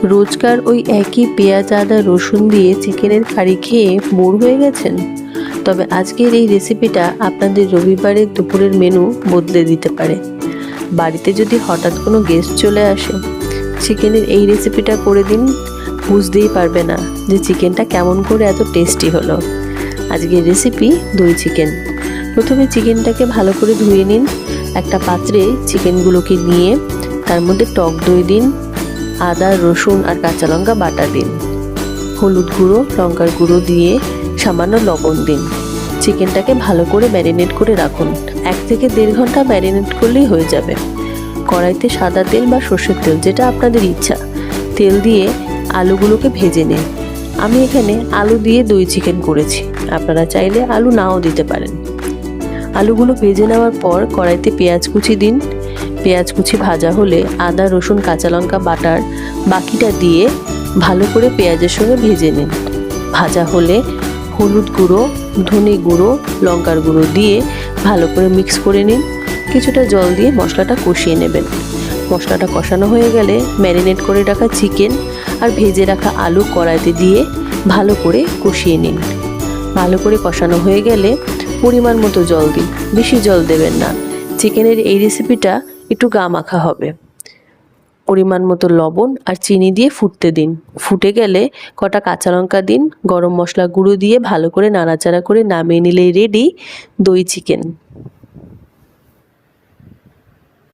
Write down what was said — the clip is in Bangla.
রোজকার ওই একই পেঁয়াজ আদা রসুন দিয়ে চিকেনের কারি খেয়ে বোর হয়ে গেছেন? তবে আজকের এই রেসিপিটা আপনাদের রবিবারের দুপুরের মেনু বদলে দিতে পারে। বাড়িতে যদি হঠাৎ কোনো গেস্ট চলে আসে, চিকেনের এই রেসিপিটা করে দিন, বুঝতেই পারবে না যে চিকেনটা কেমন করে এত টেস্টি হলো। আজকের রেসিপি দই চিকেন। প্রথমে চিকেনটাকে ভালো করে ধুয়ে নিন। একটা পাত্রে চিকেনগুলোকে নিয়ে তার মধ্যে টক দই দিন, আদা রসুন আর কাঁচা লঙ্কা বাটা দিন, হলুদ গুঁড়ো লঙ্কার গুঁড়ো দিয়ে সামান্য লবণ দিন। চিকেনটাকে ভালো করে ম্যারিনেট করে রাখুন। 1 থেকে 1.5 ঘন্টা ম্যারিনেট করলেই হয়ে যাবে। কড়াইতে সাদা তেল বা সর্ষের তেল, যেটা আপনাদের ইচ্ছা, তেল দিয়ে আলুগুলোকে ভেজে নিন। আমি এখানে আলু দিয়ে দই চিকেন করেছি, আপনারা চাইলে আলু নাও দিতে পারেন। আলুগুলো ভেজে নেওয়ার পর কড়াইতে পেঁয়াজ কুচি দিন। পেঁয়াজ কুচি ভাজা হলে আদা রসুন কাঁচা লঙ্কা বাটার বাকিটা দিয়ে ভালো করে পেঁয়াজের সঙ্গে ভেজে নিন। ভাজা হলে হলুদ গুঁড়ো, ধনে গুঁড়ো, লঙ্কার গুঁড়ো দিয়ে ভালো করে মিক্স করে নিন। কিছুটা জল দিয়ে মশলাটা কষিয়ে নেবেন। মশলাটা কষানো হয়ে গেলে ম্যারিনেট করে রাখা চিকেন আর ভেজে রাখা আলু কড়াইতে দিয়ে ভালো করে কষিয়ে নিন। ভালো করে কষানো হয়ে গেলে পরিমাণ মতো জল দিন, বেশি জল দেবেন না। চিকেনের এই রেসিপিটা একটু গা মাখা হবে। পরিমাণ মতো লবণ আর চিনি দিয়ে ফুটতে দিন। ফুটে গেলে কটা কাঁচা লঙ্কা দিন, গরম মশলা গুঁড়ো দিয়ে ভালো করে নাড়াচাড়া করে নামিয়ে নিলেই রেডি দই চিকেন।